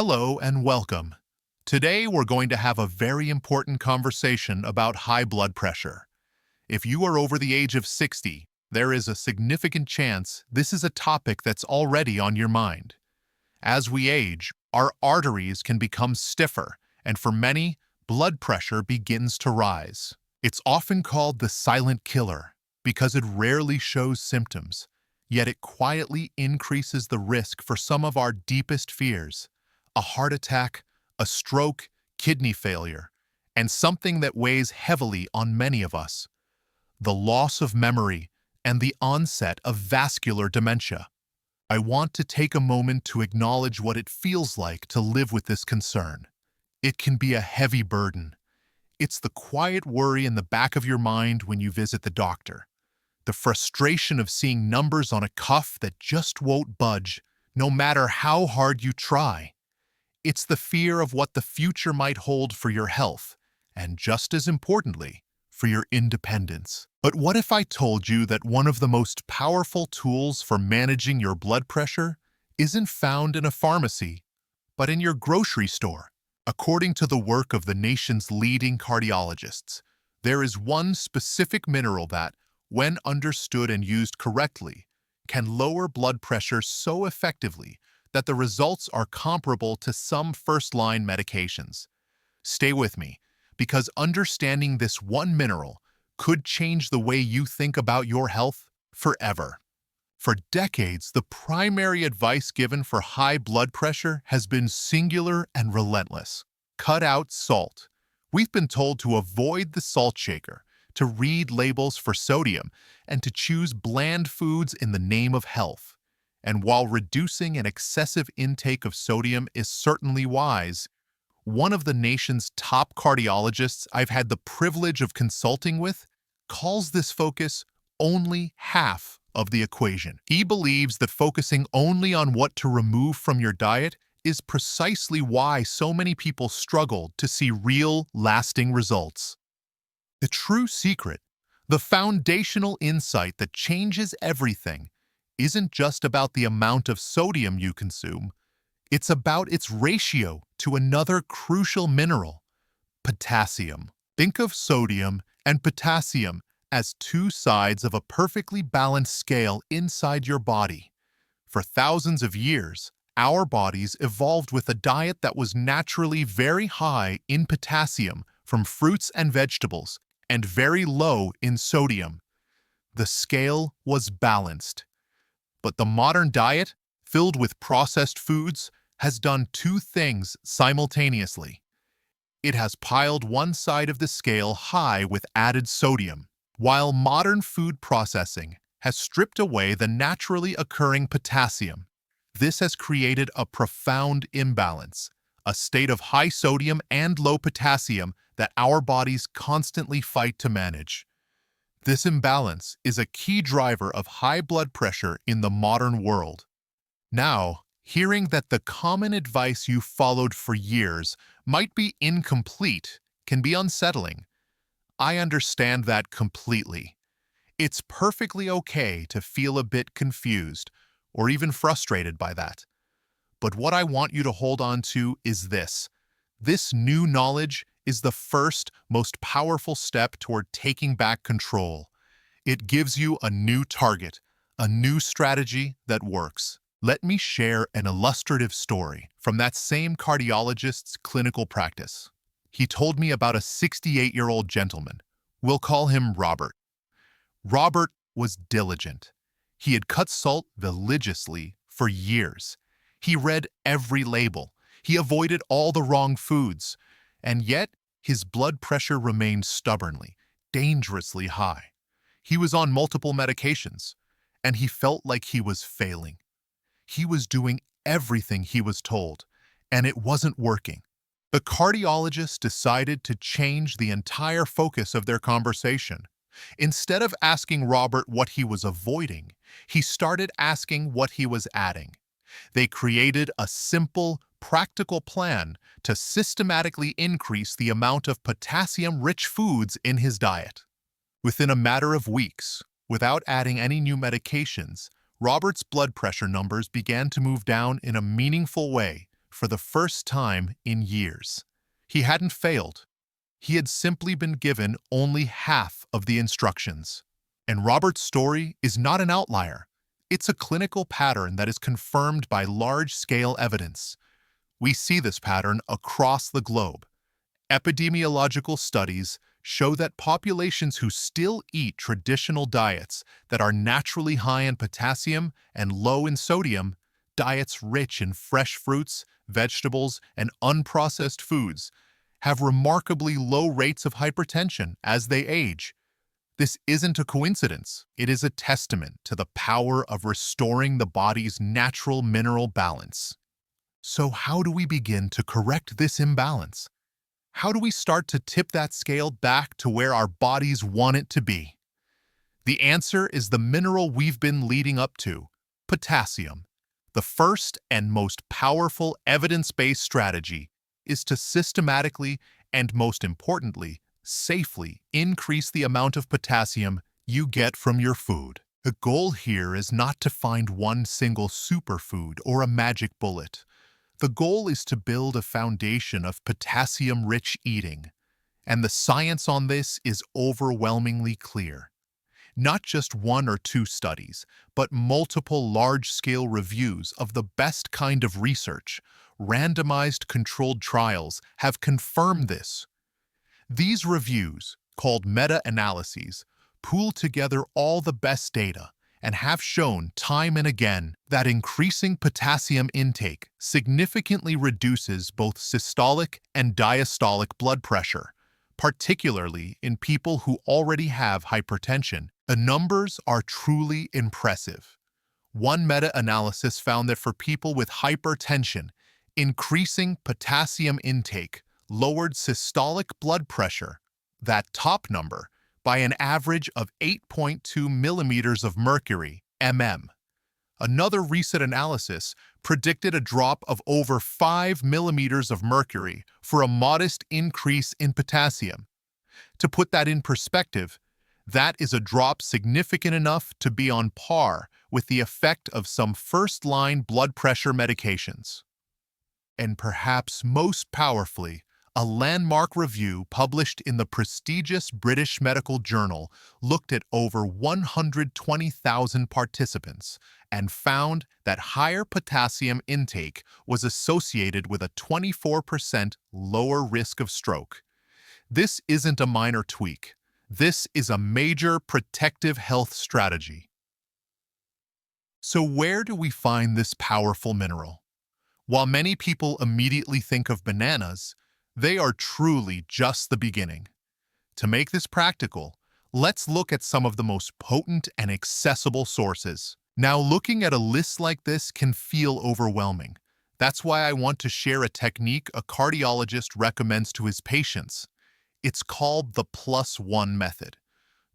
Hello and welcome. Today we're going to have a very important conversation about high blood pressure. If you are over the age of 60, there is a significant chance this is a topic that's already on your mind. As we age, our arteries can become stiffer, and for many, blood pressure begins to rise. It's often called the silent killer because it rarely shows symptoms, yet it quietly increases the risk for some of our deepest fears: a heart attack, a stroke, kidney failure, and something that weighs heavily on many of us: the loss of memory and the onset of vascular dementia. I want to take a moment to acknowledge what it feels like to live with this concern. It can be a heavy burden. It's the quiet worry in the back of your mind when you visit the doctor, the frustration of seeing numbers on a cuff that just won't budge, no matter how hard you try. It's the fear of what the future might hold for your health, and just as importantly, for your independence. But what if I told you that one of the most powerful tools for managing your blood pressure isn't found in a pharmacy, but in your grocery store? According to the work of the nation's leading cardiologists, there is one specific mineral that, when understood and used correctly, can lower blood pressure so effectively that the results are comparable to some first-line medications. Stay with me, because understanding this one mineral could change the way you think about your health forever. For decades, the primary advice given for high blood pressure has been singular and relentless: cut out salt. We've been told to avoid the salt shaker, to read labels for sodium, and to choose bland foods in the name of health. And while reducing an excessive intake of sodium is certainly wise, one of the nation's top cardiologists I've had the privilege of consulting with calls this focus only half of the equation. He believes that focusing only on what to remove from your diet is precisely why so many people struggle to see real, lasting results. The true secret, the foundational insight that changes everything, isn't just about the amount of sodium you consume. It's about its ratio to another crucial mineral: potassium. Think of sodium and potassium as two sides of a perfectly balanced scale inside your body. For thousands of years, our bodies evolved with a diet that was naturally very high in potassium from fruits and vegetables, and very low in sodium. The scale was balanced. But the modern diet, filled with processed foods, has done two things simultaneously. It has piled one side of the scale high with added sodium, while modern food processing has stripped away the naturally occurring potassium. This has created a profound imbalance, a state of high sodium and low potassium that our bodies constantly fight to manage. This imbalance is a key driver of high blood pressure in the modern world. Now, hearing that the common advice you followed for years might be incomplete can be unsettling. I understand that completely. It's perfectly okay to feel a bit confused or even frustrated by that. But what I want you to hold on to is this: this new knowledge is the first, most powerful step toward taking back control. It gives you a new target, a new strategy that works. Let me share an illustrative story from that same cardiologist's clinical practice. He told me about a 68-year-old gentleman. We'll call him Robert. Robert was diligent. He had cut salt religiously for years. He read every label. He avoided all the wrong foods. And yet, his blood pressure remained stubbornly, dangerously high. He was on multiple medications, and he felt like he was failing. He was doing everything he was told, and it wasn't working. The cardiologist decided to change the entire focus of their conversation. Instead of asking Robert what he was avoiding, he started asking what he was adding. They created a simple, practical plan to systematically increase the amount of potassium-rich foods in his diet. Within a matter of weeks, without adding any new medications, Robert's blood pressure numbers began to move down in a meaningful way, for the first time in years. He hadn't failed. He had simply been given only half of the instructions. And Robert's story is not an outlier. It's a clinical pattern that is confirmed by large-scale evidence. We see this pattern across the globe. Epidemiological studies show that populations who still eat traditional diets that are naturally high in potassium and low in sodium, diets rich in fresh fruits, vegetables, and unprocessed foods, have remarkably low rates of hypertension as they age. This isn't a coincidence. It is a testament to the power of restoring the body's natural mineral balance. So how do we begin to correct this imbalance? How do we start to tip that scale back to where our bodies want it to be? The answer is the mineral we've been leading up to, potassium. The first and most powerful evidence-based strategy is to systematically and, most importantly, safely increase the amount of potassium you get from your food. The goal here is not to find one single superfood or a magic bullet. The goal is to build a foundation of potassium-rich eating, and the science on this is overwhelmingly clear. Not just one or two studies, but multiple large-scale reviews of the best kind of research, randomized controlled trials, have confirmed this. These reviews, called meta-analyses, pool together all the best data and have shown time and again that increasing potassium intake significantly reduces both systolic and diastolic blood pressure, particularly in people who already have hypertension. The numbers are truly impressive. One meta-analysis found that for people with hypertension, increasing potassium intake lowered systolic blood pressure, that top number, by an average of 8.2 millimeters of mercury, mm. Another recent analysis predicted a drop of over 5 millimeters of mercury for a modest increase in potassium. To put that in perspective, that is a drop significant enough to be on par with the effect of some first-line blood pressure medications. And perhaps most powerfully, a landmark review published in the prestigious British Medical Journal looked at over 120,000 participants and found that higher potassium intake was associated with a 24% lower risk of stroke. This isn't a minor tweak. This is a major protective health strategy. So where do we find this powerful mineral? While many people immediately think of bananas, they are truly just the beginning. To make this practical, let's look at some of the most potent and accessible sources. Now, looking at a list like this can feel overwhelming. That's why I want to share a technique a cardiologist recommends to his patients. It's called the +1 method.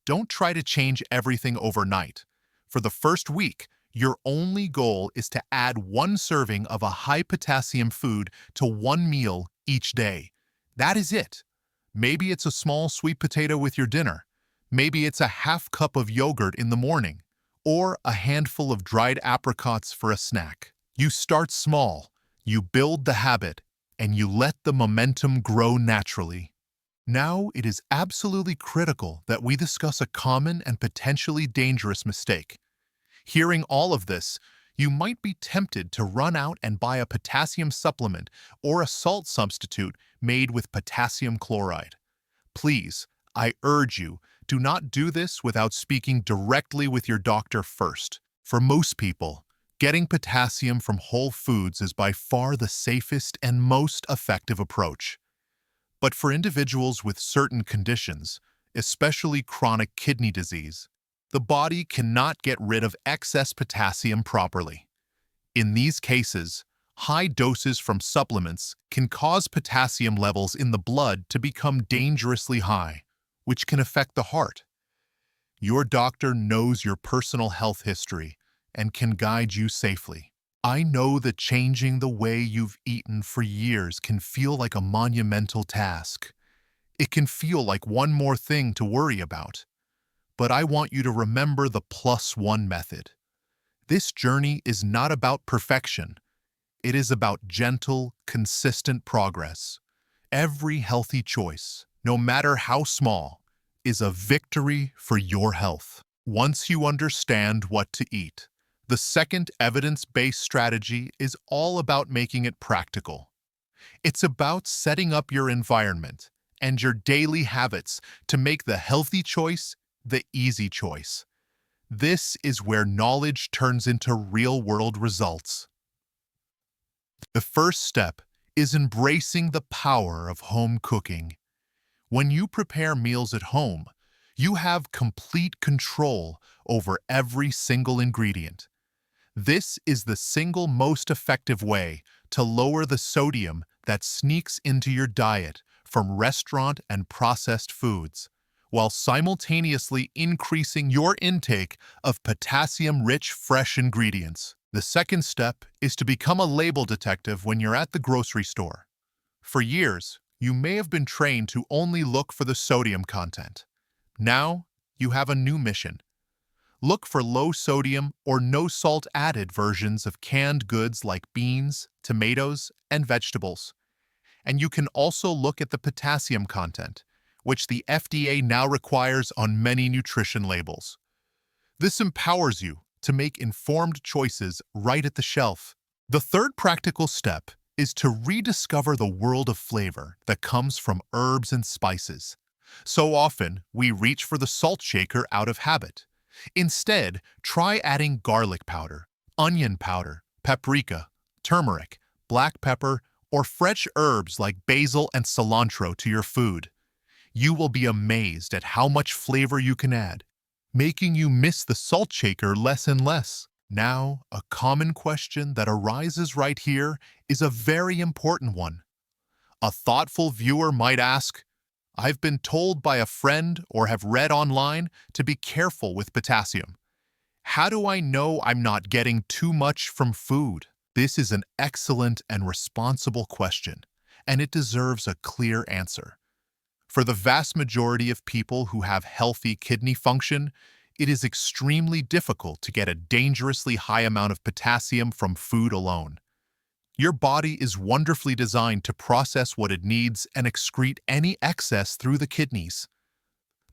Don't try to change everything overnight. For the first week, your only goal is to add one serving of a high-potassium food to one meal each day. That is it. Maybe it's a small sweet potato with your dinner. Maybe it's a half cup of yogurt in the morning, or a handful of dried apricots for a snack. You start small, you build the habit, and you let the momentum grow naturally. Now, it is absolutely critical that we discuss a common and potentially dangerous mistake. Hearing all of this, you might be tempted to run out and buy a potassium supplement or a salt substitute made with potassium chloride. Please, I urge you, do not do this without speaking directly with your doctor first. For most people, getting potassium from whole foods is by far the safest and most effective approach. But for individuals with certain conditions, especially chronic kidney disease, the body cannot get rid of excess potassium properly. In these cases, high doses from supplements can cause potassium levels in the blood to become dangerously high, which can affect the heart. Your doctor knows your personal health history and can guide you safely. I know that changing the way you've eaten for years can feel like a monumental task. It can feel like one more thing to worry about. But I want you to remember the +1 method. This journey is not about perfection. It is about gentle, consistent progress. Every healthy choice, no matter how small, is a victory for your health. Once you understand what to eat, the second evidence-based strategy is all about making it practical. It's about setting up your environment and your daily habits to make the healthy choice the easy choice. This is where knowledge turns into real-world results. The first step is embracing the power of home cooking. When you prepare meals at home, you have complete control over every single ingredient. This is the single most effective way to lower the sodium that sneaks into your diet from restaurant and processed foods, while simultaneously increasing your intake of potassium-rich fresh ingredients. The second step is to become a label detective when you're at the grocery store. For years, you may have been trained to only look for the sodium content. Now, you have a new mission. Look for low-sodium or no-salt added versions of canned goods like beans, tomatoes, and vegetables. And you can also look at the potassium content, which the FDA now requires on many nutrition labels. This empowers you to make informed choices right at the shelf. The third practical step is to rediscover the world of flavor that comes from herbs and spices. So often, we reach for the salt shaker out of habit. Instead, try adding garlic powder, onion powder, paprika, turmeric, black pepper, or fresh herbs like basil and cilantro to your food. You will be amazed at how much flavor you can add, making you miss the salt shaker less and less. Now, a common question that arises right here is a very important one. A thoughtful viewer might ask, I've been told by a friend or have read online to be careful with potassium. How do I know I'm not getting too much from food? This is an excellent and responsible question, and it deserves a clear answer. For the vast majority of people who have healthy kidney function, it is extremely difficult to get a dangerously high amount of potassium from food alone. Your body is wonderfully designed to process what it needs and excrete any excess through the kidneys.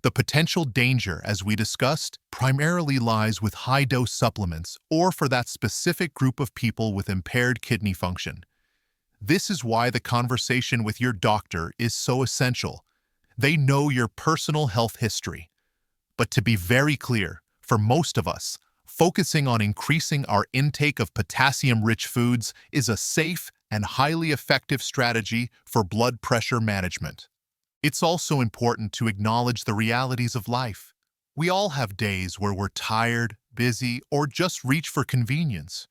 The potential danger, as we discussed, primarily lies with high-dose supplements or for that specific group of people with impaired kidney function. This is why the conversation with your doctor is so essential. They know your personal health history. But to be very clear, for most of us, focusing on increasing our intake of potassium-rich foods is a safe and highly effective strategy for blood pressure management. It's also important to acknowledge the realities of life. We all have days where we're tired, busy, or just reach for convenience.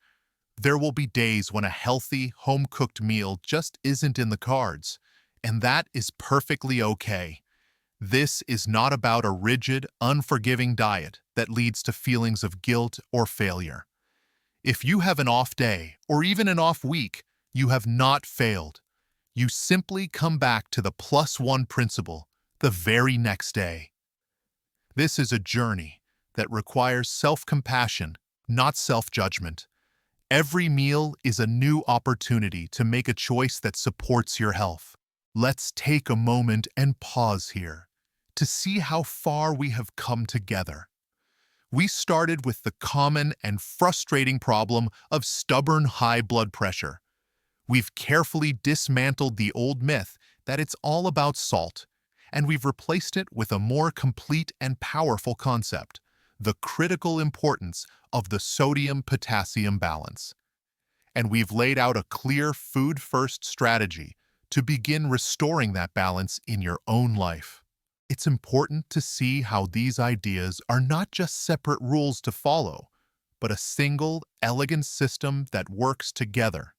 There will be days when a healthy, home-cooked meal just isn't in the cards, and that is perfectly okay. This is not about a rigid, unforgiving diet that leads to feelings of guilt or failure. If you have an off day or even an off week, you have not failed. You simply come back to the +1 principle the very next day. This is a journey that requires self-compassion, not self-judgment. Every meal is a new opportunity to make a choice that supports your health. Let's take a moment and pause here to see how far we have come together. We started with the common and frustrating problem of stubborn high blood pressure. We've carefully dismantled the old myth that it's all about salt, and we've replaced it with a more complete and powerful concept, the critical importance of the sodium-potassium balance. And we've laid out a clear food-first strategy to begin restoring that balance in your own life. It's important to see how these ideas are not just separate rules to follow, but a single, elegant system that works together.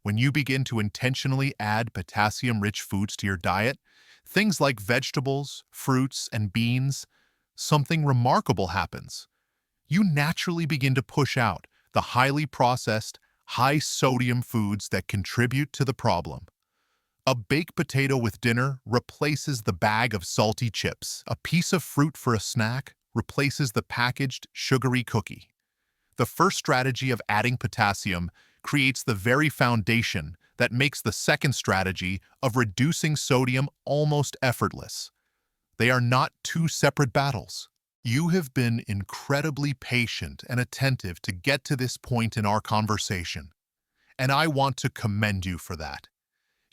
When you begin to intentionally add potassium-rich foods to your diet, things like vegetables, fruits, and beans, something remarkable happens. You naturally begin to push out the highly processed, high-sodium foods that contribute to the problem. A baked potato with dinner replaces the bag of salty chips. A piece of fruit for a snack replaces the packaged, sugary cookie. The first strategy of adding potassium creates the very foundation that makes the second strategy of reducing sodium almost effortless. They are not two separate battles. You have been incredibly patient and attentive to get to this point in our conversation, and I want to commend you for that.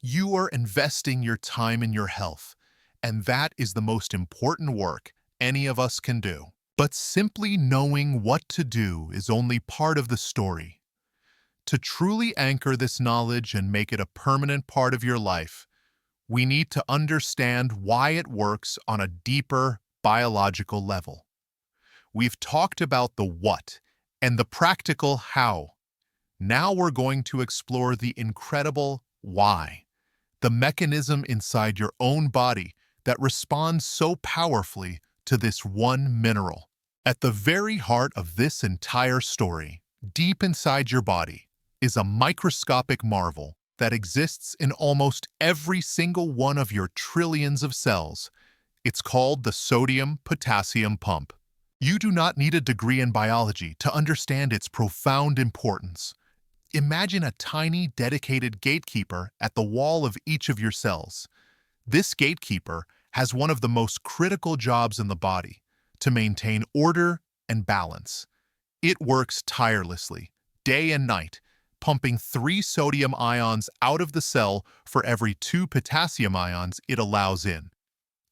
You are investing your time in your health, and that is the most important work any of us can do. But simply knowing what to do is only part of the story. To truly anchor this knowledge and make it a permanent part of your life, we need to understand why it works on a deeper biological level. We've talked about the what and the practical how. Now we're going to explore the incredible why, the mechanism inside your own body that responds so powerfully to this one mineral. At the very heart of this entire story, deep inside your body, is a microscopic marvel that exists in almost every single one of your trillions of cells. It's called the sodium-potassium pump. You do not need a degree in biology to understand its profound importance. Imagine a tiny, dedicated gatekeeper at the wall of each of your cells. This gatekeeper has one of the most critical jobs in the body: to maintain order and balance. It works tirelessly, day and night, pumping 3 sodium ions out of the cell for every 2 potassium ions it allows in.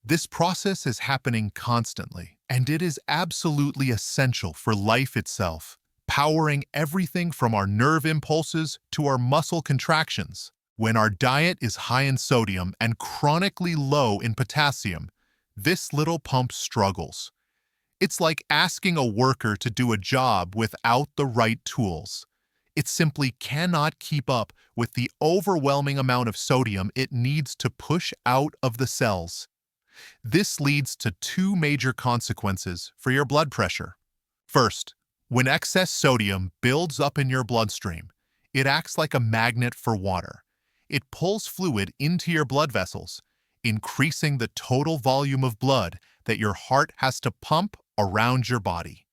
This process is happening constantly, and it is absolutely essential for life itself, powering everything from our nerve impulses to our muscle contractions. When our diet is high in sodium and chronically low in potassium, this little pump struggles. It's like asking a worker to do a job without the right tools. It simply cannot keep up with the overwhelming amount of sodium it needs to push out of the cells. This leads to 2 major consequences for your blood pressure. First, when excess sodium builds up in your bloodstream, it acts like a magnet for water. It pulls fluid into your blood vessels, increasing the total volume of blood that your heart has to pump around your body.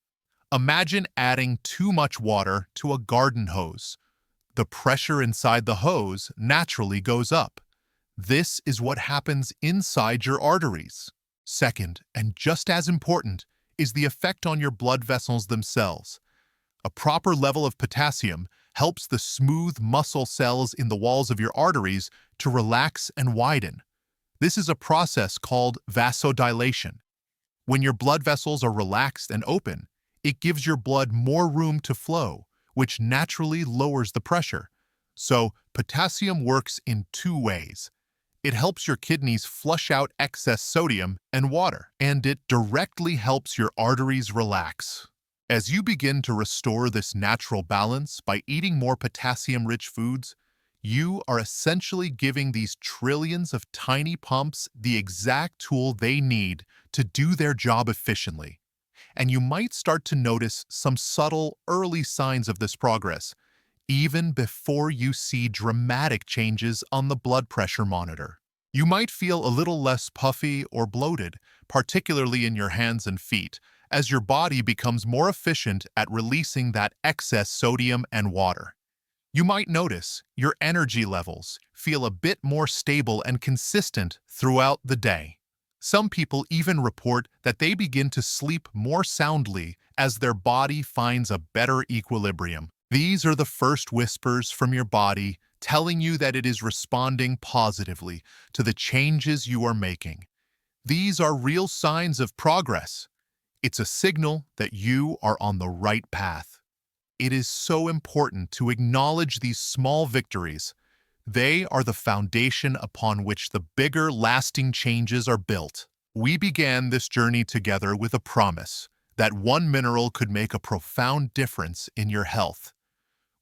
Imagine adding too much water to a garden hose. The pressure inside the hose naturally goes up. This is what happens inside your arteries. Second, and just as important, is the effect on your blood vessels themselves. A proper level of potassium helps the smooth muscle cells in the walls of your arteries to relax and widen. This is a process called vasodilation. When your blood vessels are relaxed and open, it gives your blood more room to flow, which naturally lowers the pressure. So, potassium works in 2 ways. It helps your kidneys flush out excess sodium and water, and it directly helps your arteries relax. As you begin to restore this natural balance by eating more potassium-rich foods, you are essentially giving these trillions of tiny pumps the exact tool they need to do their job efficiently. And you might start to notice some subtle early signs of this progress, even before you see dramatic changes on the blood pressure monitor. You might feel a little less puffy or bloated, particularly in your hands and feet, as your body becomes more efficient at releasing that excess sodium and water. You might notice your energy levels feel a bit more stable and consistent throughout the day. Some people even report that they begin to sleep more soundly as their body finds a better equilibrium. These are the first whispers from your body telling you that it is responding positively to the changes you are making. These are real signs of progress. It's a signal that you are on the right path. It is so important to acknowledge these small victories. They are the foundation upon which the bigger, lasting changes are built. We began this journey together with a promise that one mineral could make a profound difference in your health.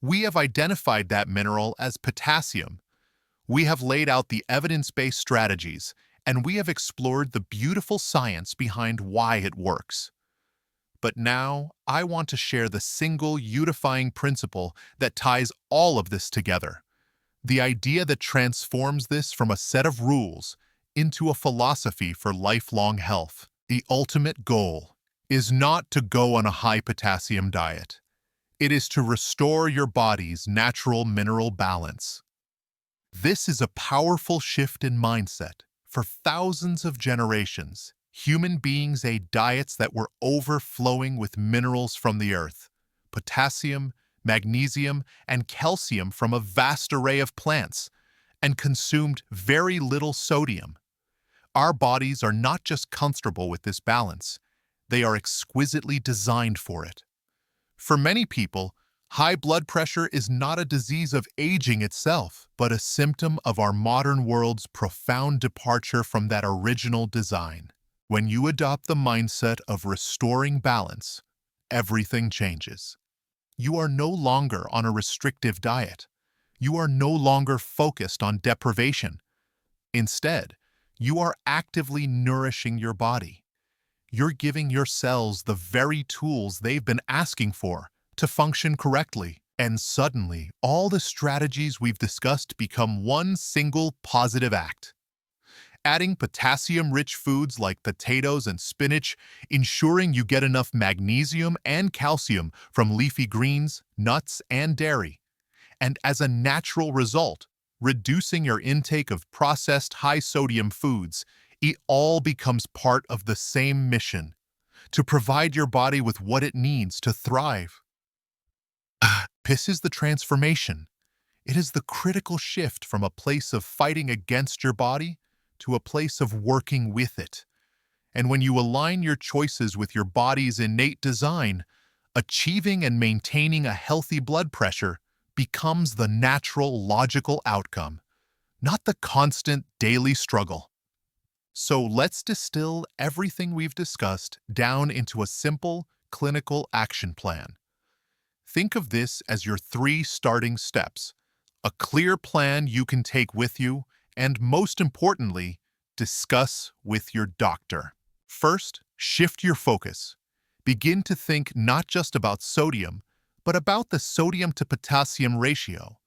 We have identified that mineral as potassium. We have laid out the evidence-based strategies, and we have explored the beautiful science behind why it works. But now, I want to share the single unifying principle that ties all of this together. The idea that transforms this from a set of rules into a philosophy for lifelong health. The ultimate goal is not to go on a high potassium diet. It is to restore your body's natural mineral balance. This is a powerful shift in mindset. For thousands of generations, human beings ate diets that were overflowing with minerals from the earth, potassium, magnesium, and calcium from a vast array of plants, and consumed very little sodium. Our bodies are not just comfortable with this balance, they are exquisitely designed for it. For many people, high blood pressure is not a disease of aging itself, but a symptom of our modern world's profound departure from that original design. When you adopt the mindset of restoring balance, everything changes. You are no longer on a restrictive diet. You are no longer focused on deprivation. Instead, you are actively nourishing your body. You're giving your cells the very tools they've been asking for to function correctly. And suddenly, all the strategies we've discussed become one single positive act. Adding potassium-rich foods like potatoes and spinach, ensuring you get enough magnesium and calcium from leafy greens, nuts, and dairy. And as a natural result, reducing your intake of processed high-sodium foods, it all becomes part of the same mission, to provide your body with what it needs to thrive. This is the transformation. It is the critical shift from a place of fighting against your body to a place of working with it. And when you align your choices with your body's innate design, achieving and maintaining a healthy blood pressure becomes the natural, logical outcome, not the constant daily struggle. So let's distill everything we've discussed down into a simple, clinical action plan. Think of this as your 3 starting steps, a clear plan you can take with you, and most importantly, discuss with your doctor. First, shift your focus. Begin to think not just about sodium, but about the sodium to potassium ratio.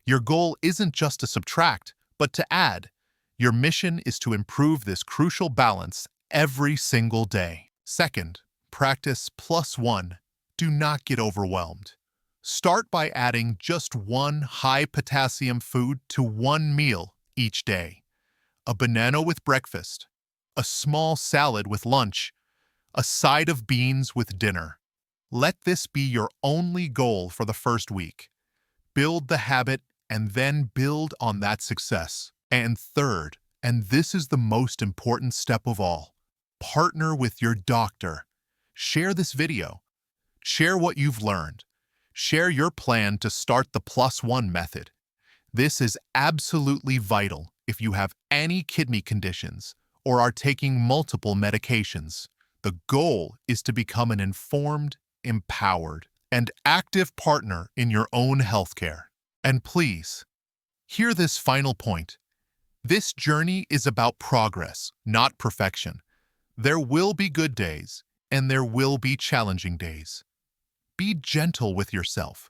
Your goal isn't just to subtract, but to add. Your mission is to improve this crucial balance every single day. Second, practice +1. Do not get overwhelmed. Start by adding just one high-potassium food to one meal each day. A banana with breakfast, a small salad with lunch, a side of beans with dinner. Let this be your only goal for the first week. Build the habit and then build on that success. And third, and this is the most important step of all, partner with your doctor. Share this video. Share what you've learned. Share your plan to start the +1 method. This is absolutely vital if you have any kidney conditions or are taking multiple medications. The goal is to become an informed, empowered, and active partner in your own healthcare. And please, hear this final point. This journey is about progress, not perfection. There will be good days, and there will be challenging days. Be gentle with yourself.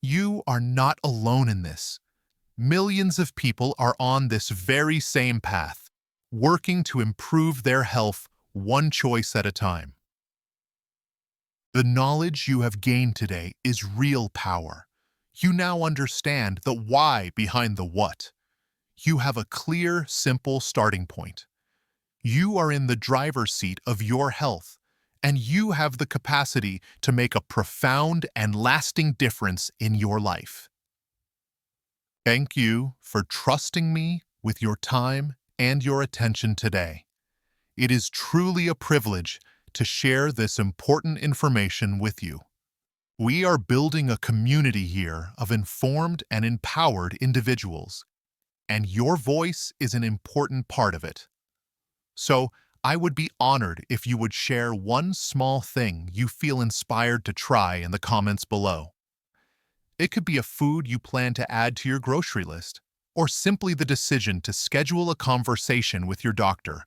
You are not alone in this. Millions of people are on this very same path, working to improve their health one choice at a time. The knowledge you have gained today is real power. You now understand the why behind the what. You have a clear, simple starting point. You are in the driver's seat of your health, and you have the capacity to make a profound and lasting difference in your life. Thank you for trusting me with your time and your attention today. It is truly a privilege to share this important information with you. We are building a community here of informed and empowered individuals, and your voice is an important part of it. So, I would be honored if you would share one small thing you feel inspired to try in the comments below. It could be a food you plan to add to your grocery list, or simply the decision to schedule a conversation with your doctor.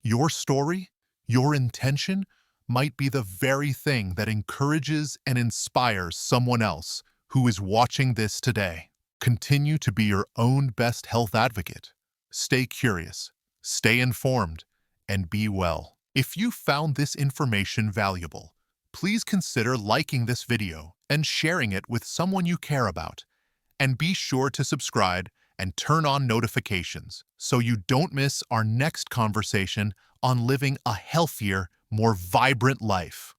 Your story, your intention, might be the very thing that encourages and inspires someone else who is watching this today. Continue to be your own best health advocate. Stay curious, stay informed, and be well. If you found this information valuable, please consider liking this video and sharing it with someone you care about. And be sure to subscribe and turn on notifications so you don't miss our next conversation on living a healthier, more vibrant life.